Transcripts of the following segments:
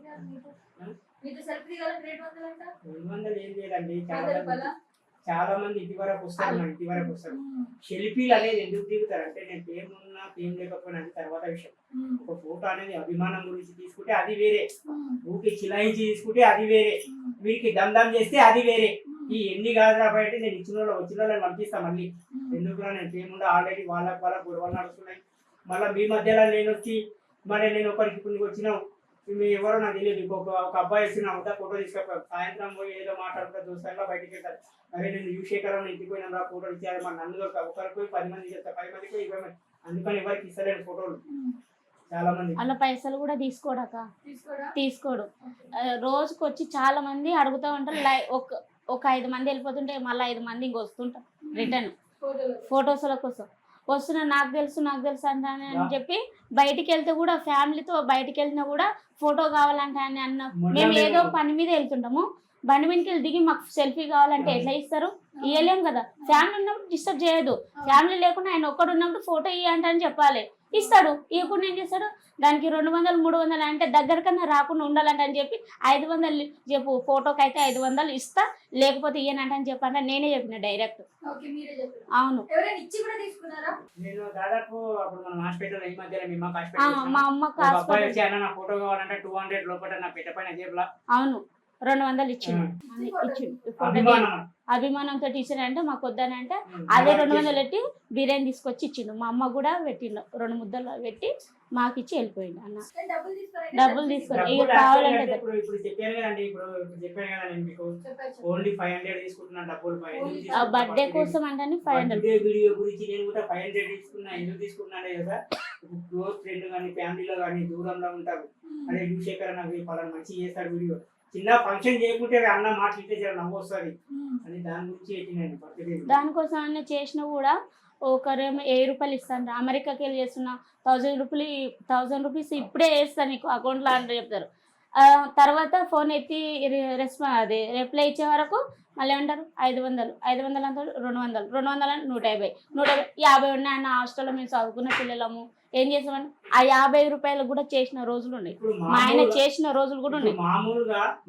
200 ఏం లేదండి. చాలా మంది ఇంటి వరకు వస్తారు. శిల్పీలు అనేది ఎందుకు దిగుతారు అంటే, నేను పేరున్నా పేరు లేకపోయినా అది తర్వాత విషయం. ఒక ఫోటో అనేది అభిమానం గురించి తీసుకుంటే అది వేరే, ఊరికి చిలాయించి తీసుకుంటే అది వేరే, వీరికి దమ్ చేస్తే అది వేరే. ఈ ఎన్ని కాదు కాబట్టి నేను ఇచ్చిన వాళ్ళు వచ్చిన వాళ్ళని పంపిస్తా. మళ్ళీ ఎందుకున్నా నేను పేముండా ఆల్రెడీ వాళ్ళ గొడవలు నడుస్తున్నాయి. మళ్ళీ మీ మధ్యలో నేను వచ్చి మరి నేను ఒకరికి ఇప్పుడు వచ్చినావు, మీ ఎవరో నాకు తెలియదు. ఒక అబ్బాయి వచ్చిన అవుతా ఫోటో తీసుకపోయి సాయంత్రం పోయి ఏదో మాట్లాడుకుంటా దోస్తారులో బయటికి వెళ్తారు. అరే నేను యువశేఖరం ఇంటికి పోయినా రా ఫోటో ఇచ్చారు, మరి నన్ను ఒకరికి పోయి 10 మంది చెప్తా, 10 మందికి 20 మంది, అందుకని ఎవరికి ఇస్తలేడు ఫోటోలు. చాలా మంది అలా పైసలు కూడా తీసుకోడు. రోజుకి వచ్చి చాలా మంది అడుగుతూ ఉంటారు. ఒక 5 మంది వెళ్ళిపోతుంటే మళ్ళీ 5 మంది ఇంక వస్తుంటారు రిటర్న్ ఫొటోస్ల కోసం. వస్తున్నా నాకు తెలుసు అంటానే అని చెప్పి బయటికి వెళ్తే కూడా ఫ్యామిలీతో బయటికి వెళ్ళినా కూడా ఫోటో కావాలంటే అని అన్న. మేము ఏదో పని మీద వెళ్తుంటాము, బండి మీదకి వెళ్ళి దిగి మాకు సెల్ఫీ కావాలంటే ఎట్లా ఇస్తారు? ఇవ్వలేం కదా. ఫ్యామిలీ ఉన్నప్పుడు డిస్టర్బ్ చేయదు, ఫ్యామిలీ లేకుండా ఆయన ఒక్కడు ఉన్నప్పుడు ఫోటో ఇవ్వండి అని చెప్పాలి. ఇస్తాడు. ఇవ్వకుండా ఏం చేస్తాడు? దానికి 200 300 అంటే దగ్గర కన్నా రాకుండా ఉండాలంట అని చెప్పి 500 చెప్పు, ఫోటోకి అయితే 500 ఇస్తా, లేకపోతే ఇయ్యనంట అని చెప్పంటే నేనే చెప్పిన డైరెక్ట్. అవును. మా అమ్మకు అవును 200 ఇచ్చిండు. అభిమానంతో ఇచ్చిండు. అంటే మాకు వద్దనంటే అదే 200 పెట్టి బిర్యానీ తీసుకొచ్చి ఇచ్చిండు. మా అమ్మ కూడా పెట్టిండు, 2 ముద్దలు పెట్టి మాకు ఇచ్చి వెళ్ళిపోయిండు. అన్న డబ్బులు తీసుకొని ఇక కావాలంటే బర్త్డే కోసం అంటే 500 వీడియో గురించి నేను కూడా 500 తీసుకున్నా. ఎందుకు తీసుకున్నానే కదా, క్లోజ్ ఫ్రెండ్ కానీ ఫ్యామిలీలో కానీ దూరంలో ఉంటారు. అదే యువశేఖర్ నాకు పలానా మంచి చేస్తాడు వీడియో, చిన్న ఫంక్షన్ చేయకుంటే అన్న మాట్లాడితే నవ్వు వస్తుంది అని దాని గురించి దానికోసం అన్న చేసినా కూడా ఒకరేమో 1000 రూపాయలు ఇస్తాను, అమెరికాకి వెళ్ళి చేస్తున్నా 1000 రూపీస్ ఇప్పుడే వేస్తాను నీకు అకౌంట్లో అని చెప్తారు. తర్వాత ఫోన్ ఎత్తి రిప్లై ఇచ్చే వరకు మళ్ళీ ఏమంటారు 500 అంతా 200 అంటే 150 ఉన్నాయి అన్న. హాస్టల్లో మేము చదువుకున్న పిల్లలము ఏం చేసామని ఆ 50 రూపాయలు కూడా చేసిన రోజులు ఉన్నాయి. మా ఆయన చేసిన రోజులు కూడా ఉన్నాయి.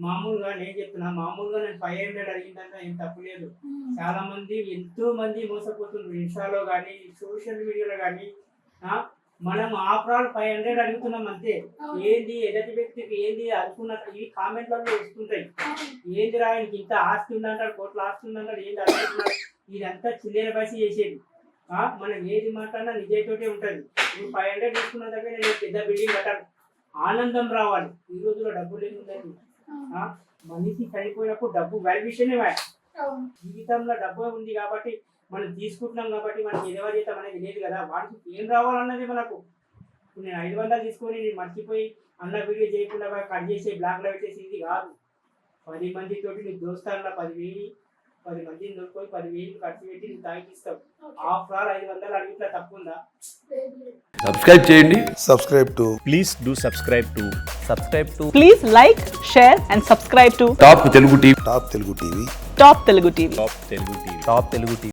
మామూలుగా నేను చెప్తున్నా, మామూలుగా నేను 500 అడిగిందంటే ఏం తప్పు లేదు. చాలా మంది ఎంతో మంది మోసపోతున్నారు ఇన్స్టాలో కానీ సోషల్ మీడియాలో కానీ. మనం ఆఫ్రాల్ 500 అడుగుతున్నాం అంతే. ఏంది ఎదటి వ్యక్తికి ఏంది అనుకున్న ఈ కామెంట్లలో వస్తుంటాయి. ఏంది రా ఆయనకి ఇంత ఆస్తి ఉందంటాడు, కోట్ల ఆస్తి ఉందంటాడు, ఏంది అడుగుతున్నాడు. ఇదంతా చిల్లర బసి చేసేది. మనం ఏది మాట్లాడినా నిజాయితీతోటే ఉంటుంది. నువ్వు 500 తీసుకున్న దగ్గర నేను పెద్ద బిల్డింగ్ కట్టాలి, ఆనందం రావాలి. ఈ రోజులో డబ్బు లేకుందండి. మనిషి చనిపోయినప్పుడు డబ్బు వాల్యుయేషనే జీవితంలో డబ్బు ఉంది కాబట్టి మనం తీసుకుంటున్నాం కాబట్టి మనకి ఎదవజేతం అనేది లేదు కదా. వాడికి ఏం రావాలన్నది మనకు. ఇప్పుడు నేను 500 తీసుకొని నేను మర్చిపోయి అన్న వీడియో చేయకుండా కట్ చేసి బ్లాక్లో పెట్టేసి ఇది కాదు. 10 మందితోటి నీ దోస్తాల్లో 10,000 మందిని దొరుకుని 10,000 ఖర్చు పెట్టి నువ్వు తాగిస్తావు. ఆఫ్టర్ 500 అడిగితే తప్పుందా? సబ్స్క్రైబ్ చేయండి. Please like, share and subscribe to top Telugu TV. Top Telugu TV.